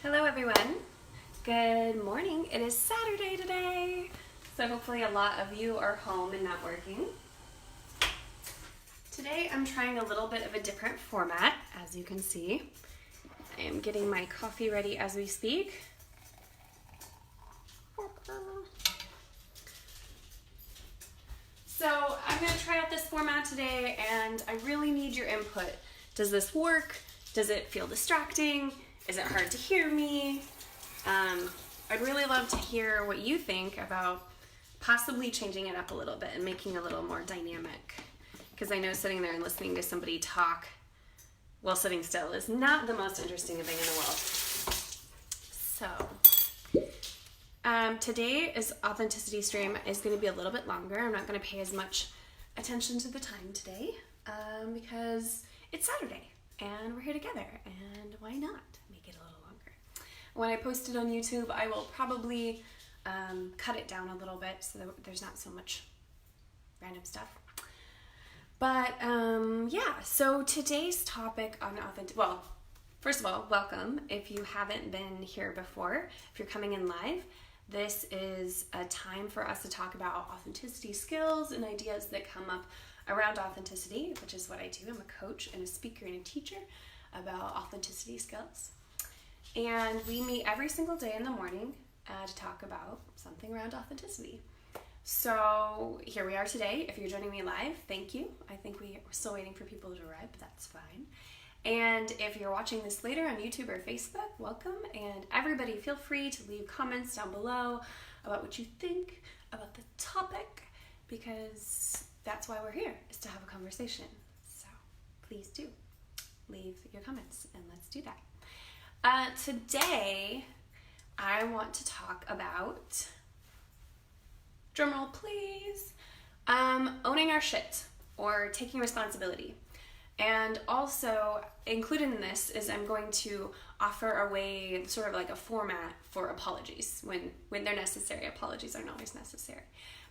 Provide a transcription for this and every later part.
Hello everyone. Good morning. It is Saturday today, so hopefully a lot of you are home and not working. Today I'm trying a little bit of a different format, as you can see. I am getting my coffee ready as we speak. So I'm going to try out this format today and I really need your input. Does this work? Does it feel distracting? Is it hard to hear me? I'd really love to hear what you think about possibly changing it up a little bit and making it a little more dynamic. Because I know sitting there and listening to somebody talk while sitting still is not the most interesting thing in the world. So, today is Authenticity stream is going to be a little bit longer. I'm not going to pay as much attention to the time today because it's Saturday and we're here together, and why not make it a little longer? When I post it on YouTube, I will probably cut it down a little bit so that there's not so much random stuff. But yeah, so today's topic on well, first of all, welcome. If you haven't been here before, if you're coming in live, this is a time for us to talk about authenticity skills and ideas that come up around authenticity, which is what I do. I'm a coach and a speaker and a teacher about authenticity skills. And we meet every single day in the morning to talk about something around authenticity. So here we are today. If you're joining me live, thank you. I think we're still waiting for people to arrive, but that's fine. And if you're watching this later on YouTube or Facebook, welcome. And everybody, feel free to leave comments down below about what you think about the topic, because that's why we're here, is to have a conversation. So please do leave your comments and let's do that. Today, I want to talk about, drumroll please, owning our shit or taking responsibility. And also included in this is I'm going to offer a way, sort of like a format for apologies. When they're necessary, apologies aren't always necessary.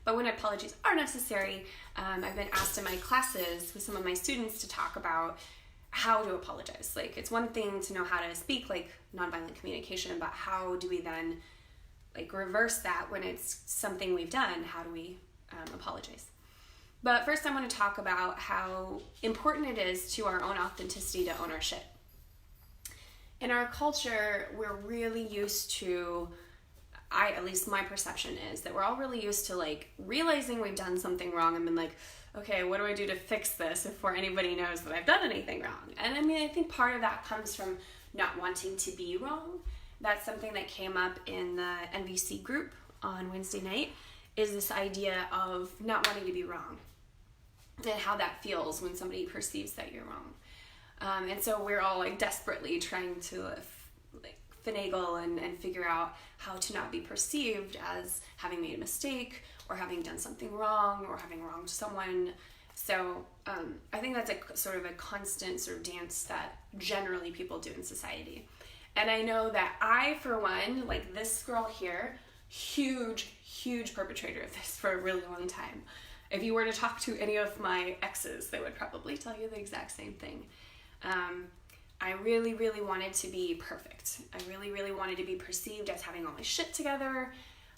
But when apologies are necessary, I've been asked in my classes with some of my students to talk about how to apologize. Like, it's one thing to know how to speak, like nonviolent communication, but how do we then like reverse that when it's something we've done? How do we apologize? But first I want to talk about how important it is to our own authenticity to own our shit. In our culture, we're really used to, at least my perception is, that we're all really used to like realizing we've done something wrong and been like, okay, what do I do to fix this before anybody knows that I've done anything wrong? And I mean, I think part of that comes from not wanting to be wrong. That's something that came up in the NVC group on Wednesday night, is this idea of not wanting to be wrong and how that feels when somebody perceives that you're wrong. And so we're all like desperately trying to like finagle and figure out how to not be perceived as having made a mistake or having done something wrong or having wronged someone. So I think that's a sort of a constant sort of dance that generally people do in society. And I know that I, for one, like this girl here, huge perpetrator of this for a really long time. If you were to talk to any of my exes, they would probably tell you the exact same thing. I really wanted to be perfect. I really wanted to be perceived as having all my shit together.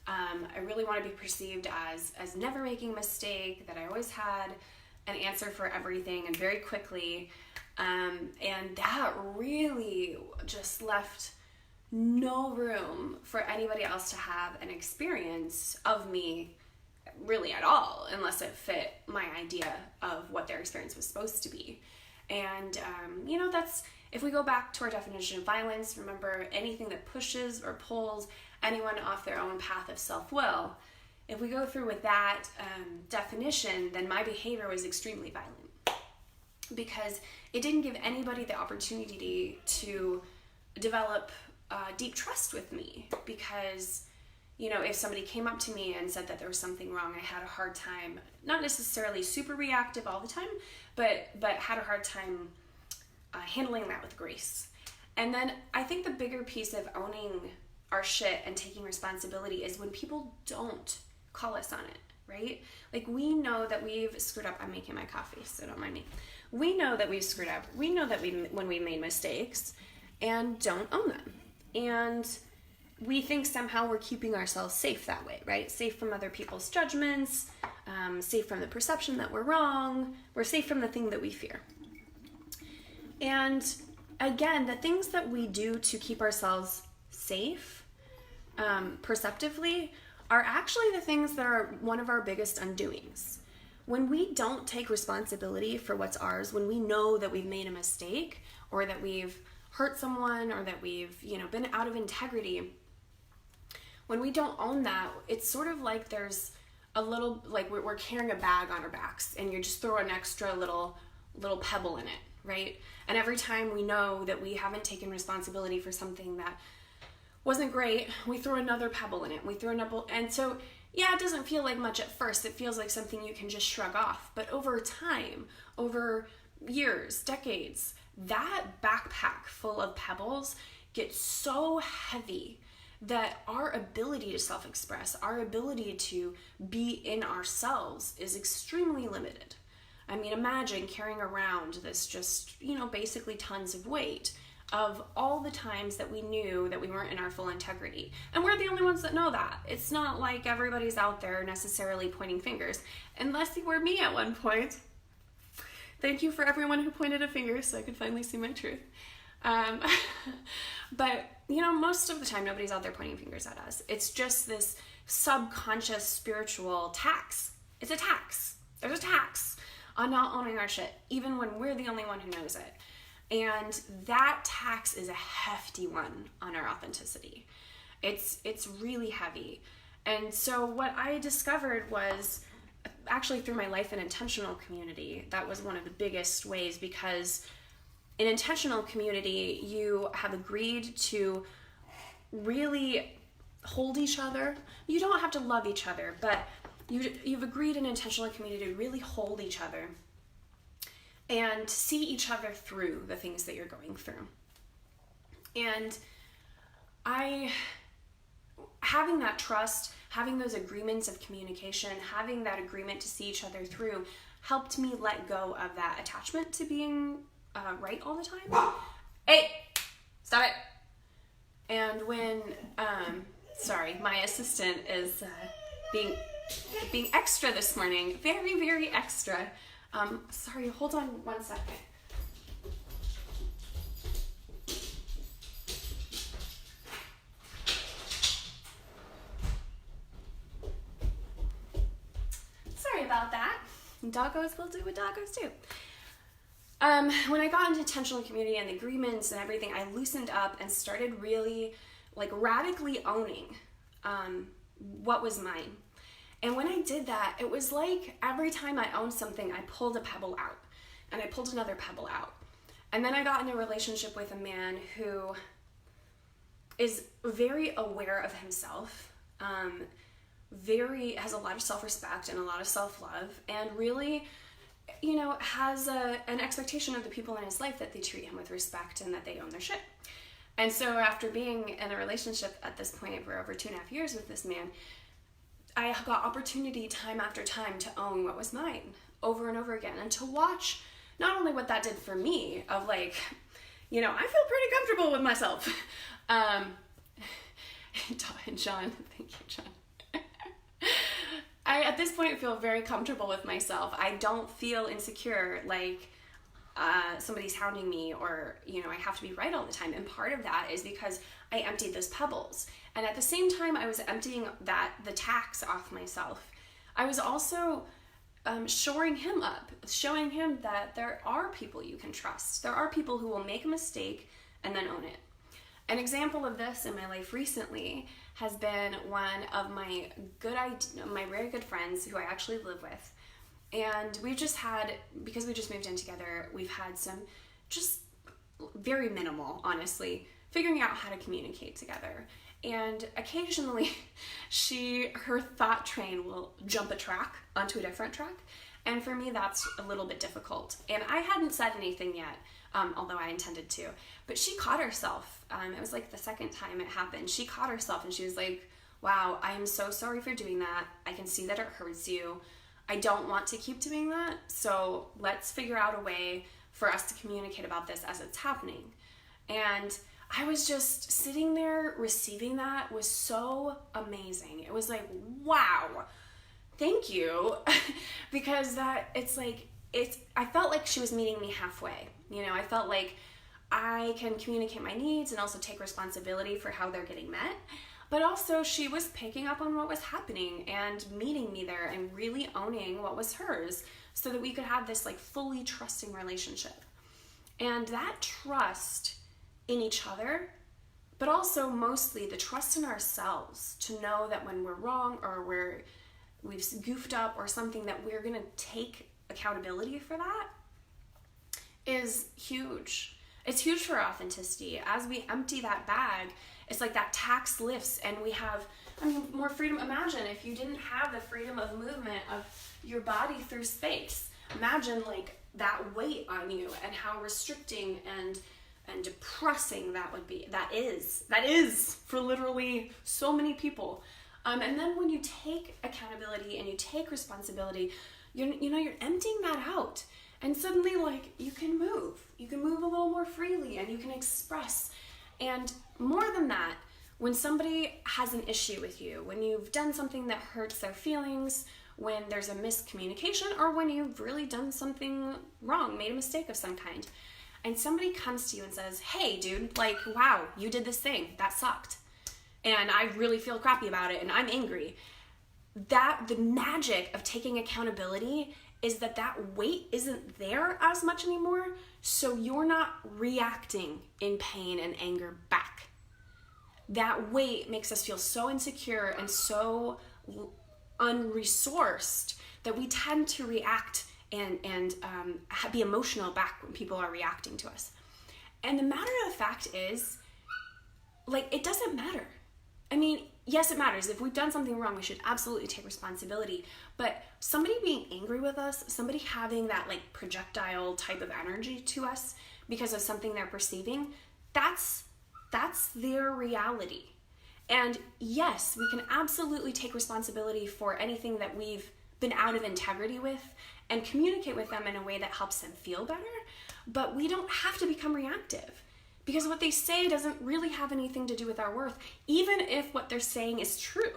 I really want to be perceived as never making a mistake, that I always had an answer for everything and very quickly. And that really just left no room for anybody else to have an experience of me really at all, unless it fit my idea of what their experience was supposed to be. And, that's, if we go back to our definition of violence, remember, anything that pushes or pulls anyone off their own path of self-will, if we go through with that definition, then my behavior was extremely violent because it didn't give anybody the opportunity to develop deep trust with me. Because if somebody came up to me and said that there was something wrong, I had a hard time, not necessarily super reactive all the time, but had a hard time handling that with grace. And then I think the bigger piece of owning our shit and taking responsibility is when people don't call us on it, right? Like, we know that we've screwed up. I'm making my coffee, so don't mind me. We know that we've screwed up. We know that when we made mistakes, and don't own them. And we think somehow we're keeping ourselves safe that way, right? Safe from other people's judgments, safe from the perception that we're wrong. We're safe from the thing that we fear. And again, the things that we do to keep ourselves safe, perceptively, are actually the things that are one of our biggest undoings. When we don't take responsibility for what's ours, when we know that we've made a mistake, or that we've hurt someone, or that we've, been out of integrity, when we don't own that, it's sort of like there's a little, like we're carrying a bag on our backs, and you just throw an extra little pebble in it, right? And every time we know that we haven't taken responsibility for something that wasn't great, we throw another pebble in it. And so, yeah, it doesn't feel like much at first. It feels like something you can just shrug off. But over time, over years, decades, that backpack full of pebbles gets so heavy that our ability to self-express, our ability to be in ourselves is extremely limited. I mean, imagine carrying around this just, basically tons of weight of all the times that we knew that we weren't in our full integrity. And we're the only ones that know that. It's not like everybody's out there necessarily pointing fingers, unless you were me at one point. Thank you for everyone who pointed a finger so I could finally see my truth. But, most of the time, nobody's out there pointing fingers at us. It's just this subconscious spiritual tax. It's a tax. There's a tax on not owning our shit, even when we're the only one who knows it. And that tax is a hefty one on our authenticity. It's really heavy. And so what I discovered was actually through my Life and Intentional community. That was one of the biggest ways, because in intentional community, you have agreed to really hold each other. You don't have to love each other, but you've agreed in intentional community to really hold each other and see each other through the things that you're going through. And having that trust, having those agreements of communication, having that agreement to see each other through, helped me let go of that attachment to being right all the time. Hey, stop it. And when, sorry, my assistant is being extra this morning, very, very extra. Sorry, hold on 1 second. Sorry about that. Doggos will do what doggos do. When I got into intentional community and the agreements and everything, I loosened up and started really, radically owning what was mine. And when I did that, it was like every time I owned something, I pulled a pebble out, and I pulled another pebble out. And then I got in a relationship with a man who is very aware of himself, has a lot of self-respect and a lot of self-love, and really, has an expectation of the people in his life that they treat him with respect and that they own their shit. And so after being in a relationship at this point for over 2.5 years with this man, I got opportunity time after time to own what was mine over and over again, and to watch not only what that did for me of I feel pretty comfortable with myself. And John, thank you, John. I, at this point, feel very comfortable with myself. I don't feel insecure, like somebody's hounding me, or, I have to be right all the time. And part of that is because I emptied those pebbles. And at the same time I was emptying the tax off myself, I was also shoring him up, showing him that there are people you can trust. There are people who will make a mistake and then own it. An example of this in my life recently has been one of my very good friends who I actually live with. And because we just moved in together, we've had some just very minimal, honestly, figuring out how to communicate together. And occasionally her thought train will jump a track onto a different track. And for me, that's a little bit difficult. And I hadn't said anything yet, although I intended to. But she caught herself. It was the second time it happened. She caught herself and she was like, wow, I am so sorry for doing that. I can see that it hurts you. I don't want to keep doing that. So let's figure out a way for us to communicate about this as it's happening. And I was just sitting there receiving that was so amazing. It was like, wow, thank you. Because I felt like she was meeting me halfway. I felt like I can communicate my needs and also take responsibility for how they're getting met. But also she was picking up on what was happening and meeting me there and really owning what was hers so that we could have this fully trusting relationship. And that trust in each other, but also mostly the trust in ourselves to know that when we're wrong or we've goofed up or something, that we're going to take accountability for that, is huge. It's huge for authenticity. As we empty that bag, it's like that tax lifts and we have, more freedom. Imagine if you didn't have the freedom of movement of your body through space. Imagine that weight on you and how restricting and depressing that would be. That is for literally so many people. And then when you take accountability and you take responsibility, you're emptying that out. And suddenly, you can move. You can move a little more freely and you can express. And more than that, when somebody has an issue with you, when you've done something that hurts their feelings, when there's a miscommunication, or when you've really done something wrong, made a mistake of some kind, and somebody comes to you and says, hey, dude, wow, you did this thing. That sucked. And I really feel crappy about it and I'm angry. The magic of taking accountability is that weight isn't there as much anymore, so you're not reacting in pain and anger back. That weight makes us feel so insecure and so unresourced that we tend to react and be emotional back when people are reacting to us. And the matter of the fact is, it doesn't matter. Yes, it matters. If we've done something wrong, we should absolutely take responsibility. But somebody being angry with us, somebody having that projectile type of energy to us because of something they're perceiving, that's their reality. And yes, we can absolutely take responsibility for anything that we've been out of integrity with and communicate with them in a way that helps them feel better. But we don't have to become reactive. Because what they say doesn't really have anything to do with our worth, even if what they're saying is true,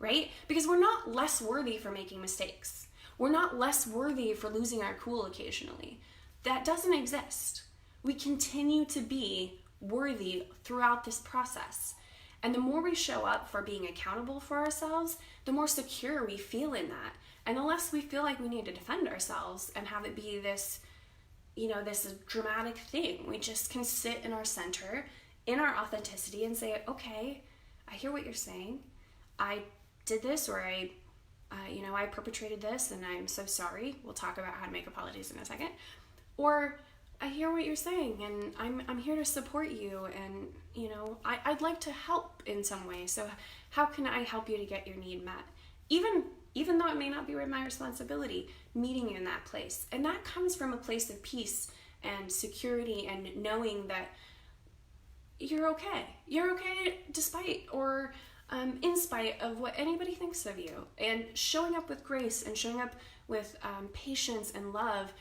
right? Because we're not less worthy for making mistakes. We're not less worthy for losing our cool occasionally. That doesn't exist. We continue to be worthy throughout this process. And the more we show up for being accountable for ourselves, the more secure we feel in that. And the less we feel like we need to defend ourselves and have it be this dramatic thing. We just can sit in our center, in our authenticity, and say, okay, I hear what you're saying. I did this, or I perpetrated this, and I'm so sorry. We'll talk about how to make apologies in a second. Or I hear what you're saying, and I'm here to support you, and I'd like to help in some way. So how can I help you to get your need met? Even though it may not be my responsibility, meeting you in that place. And that comes from a place of peace and security and knowing that you're okay. You're okay despite or in spite of what anybody thinks of you. And showing up with grace and showing up with patience and love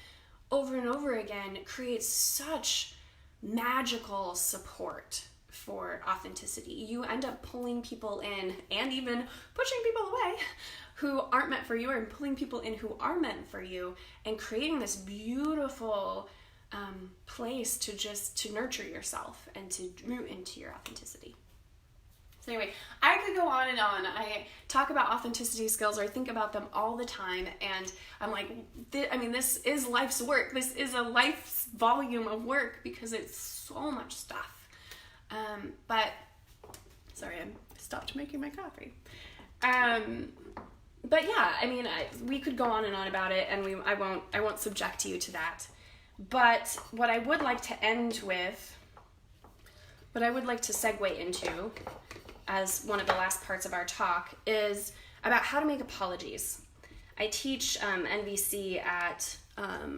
over and over again creates such magical support for authenticity. You end up pulling people in and even pushing people away who aren't meant for you, or pulling people in who are meant for you, and creating this beautiful place to nurture yourself and to root into your authenticity. So anyway, I could go on and on. I talk about authenticity skills, or I think about them all the time, and I'm like, this is life's work. This is a life's volume of work because it's so much stuff. But sorry, I stopped making my coffee. But yeah, we could go on and on about it, and I won't subject you to that. But what I would like to end with, what I would like to segue into as one of the last parts of our talk, is about how to make apologies. I teach NVC at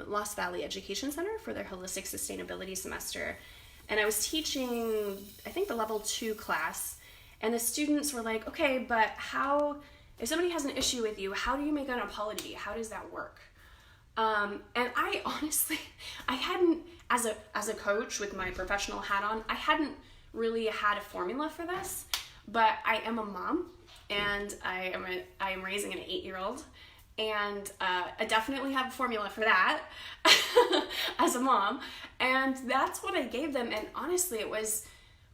Lost Valley Education Center for their Holistic Sustainability semester, and I was teaching, I think, the level 2 class, and the students were like, okay, but if somebody has an issue with you, how do you make an apology? How does that work? And I honestly, I hadn't as a coach with my professional hat on, I hadn't really had a formula for this, but I am a mom, and I am raising an 8-year-old, and I definitely have a formula for that as a mom, and that's what I gave them, and honestly, it was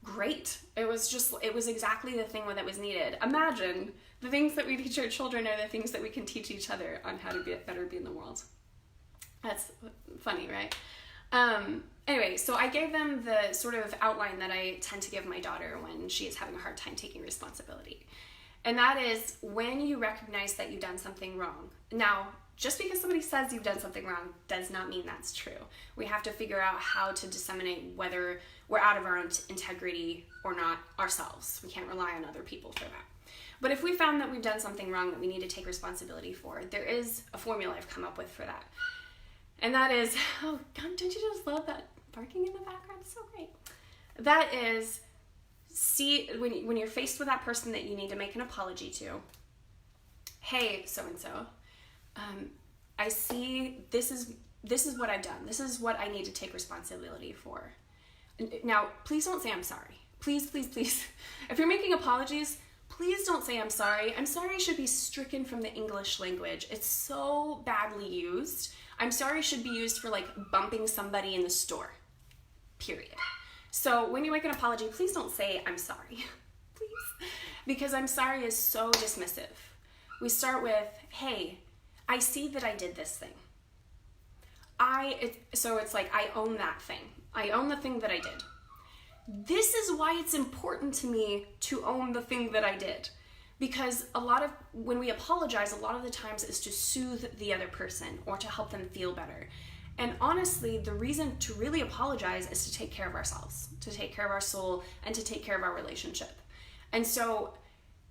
great. It was exactly the thing that was needed. Imagine the things that we teach our children are the things that we can teach each other on how to better be in the world. That's funny, right? Anyway, so I gave them the sort of outline that I tend to give my daughter when she is having a hard time taking responsibility. And that is when you recognize that you've done something wrong. Now, just because somebody says you've done something wrong does not mean that's true. We have to figure out how to disseminate whether we're out of our own integrity or not ourselves. We can't rely on other people for that. But if we found that we've done something wrong that we need to take responsibility for, there is a formula I've come up with for that. And that is, oh God, don't you just love that barking in the background? It's so great. That is, see, when you're faced with that person that you need to make an apology to, hey, so-and-so, I see this is what I've done. This is what I need to take responsibility for. Now, please don't say I'm sorry. Please, please, please. If you're making apologies, please don't say I'm sorry. I'm sorry should be stricken from the English language. It's so badly used. I'm sorry should be used for like bumping somebody in the store, period. So when you make an apology, please don't say I'm sorry, please. Because I'm sorry is so dismissive. We start with, hey, I see that I did this thing. So it's like, I own that thing. I own the thing that I did. This is why it's important to me to own the thing that I did. Because when we apologize, a lot of the times is to soothe the other person or to help them feel better. And honestly, the reason to really apologize is to take care of ourselves, to take care of our soul, and to take care of our relationship. And so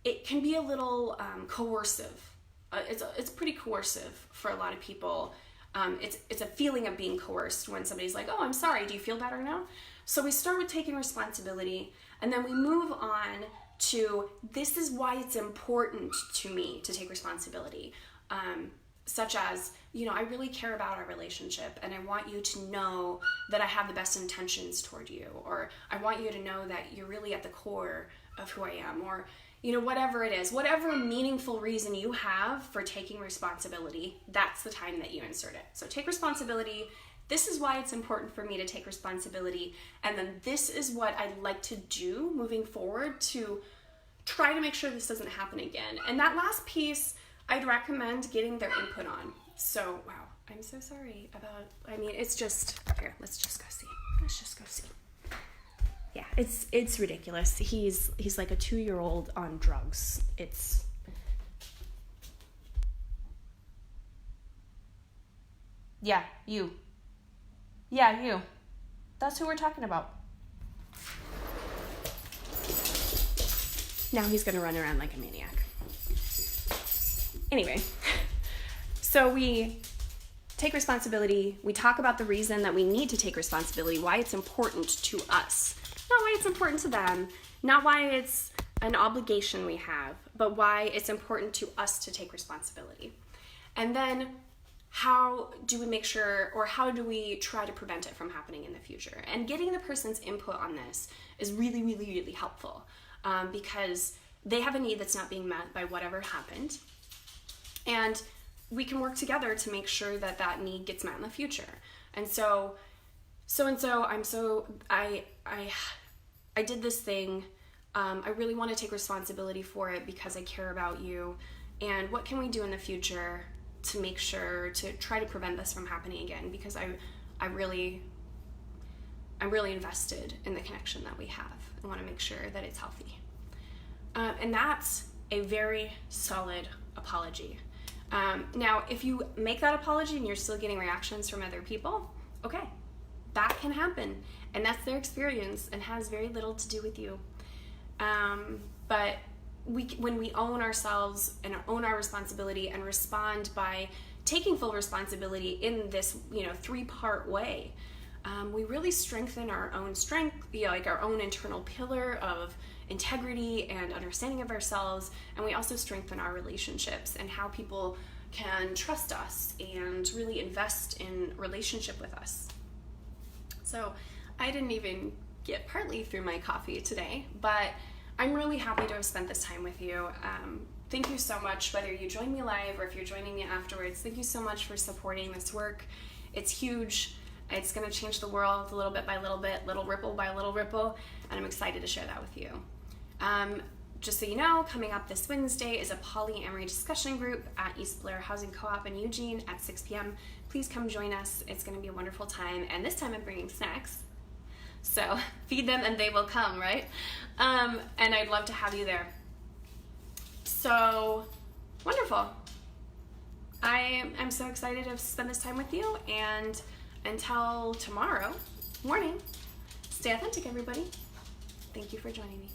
it can be a little coercive. It's pretty coercive for a lot of people. It's a feeling of being coerced when somebody's like, oh, I'm sorry, do you feel better now? So we start with taking responsibility, and then we move on to, this is why it's important to me to take responsibility. Such as, I really care about our relationship, and I want you to know that I have the best intentions toward you, or I want you to know that you're really at the core of who I am, or whatever it is, whatever meaningful reason you have for taking responsibility, that's the time that you insert it. So take responsibility. This is why it's important for me to take responsibility. And then this is what I'd like to do moving forward to try to make sure this doesn't happen again. And that last piece, I'd recommend getting their input on. So, wow, I'm so sorry it's just, here, let's just go see. Yeah, it's ridiculous. He's like a 2-year-old on drugs. Yeah, you. That's who we're talking about. Now he's gonna run around like a maniac. Anyway, so we take responsibility. We talk about the reason that we need to take responsibility, why it's important to us. Not why it's important to them, not why it's an obligation we have, but why it's important to us to take responsibility. And then how do we make sure, or how do we try to prevent it from happening in the future? And getting the person's input on this is really, really, really helpful because they have a need that's not being met by whatever happened. And we can work together to make sure that that need gets met in the future. And so I did this thing. I really want to take responsibility for it because I care about you. And what can we do in the future to make sure to try to prevent this from happening again? Because I'm really invested in the connection that we have. I want to make sure that it's healthy. And that's a very solid apology. Now, if you make that apology and you're still getting reactions from other people, okay, that can happen. And that's their experience and has very little to do with you. But when we own ourselves and own our responsibility and respond by taking full responsibility in this, 3-part way, we really strengthen our own strength, like our own internal pillar of integrity and understanding of ourselves, and we also strengthen our relationships and how people can trust us and really invest in relationship with us. So I didn't even get partly through my coffee today, but I'm really happy to have spent this time with you. Thank you so much, whether you join me live or if you're joining me afterwards. Thank you so much for supporting this work. It's huge. It's going to change the world little bit by little bit, little ripple by little ripple, and I'm excited to share that with you. Just so you know, coming up this Wednesday is a polyamory discussion group at East Blair Housing Co-op in Eugene at 6 p.m. Please come join us. It's going to be a wonderful time, and this time I'm bringing snacks. So feed them and they will come, right? And I'd love to have you there. So wonderful. I'm so excited to spend this time with you, and until tomorrow morning, stay authentic, everybody. Thank you for joining me.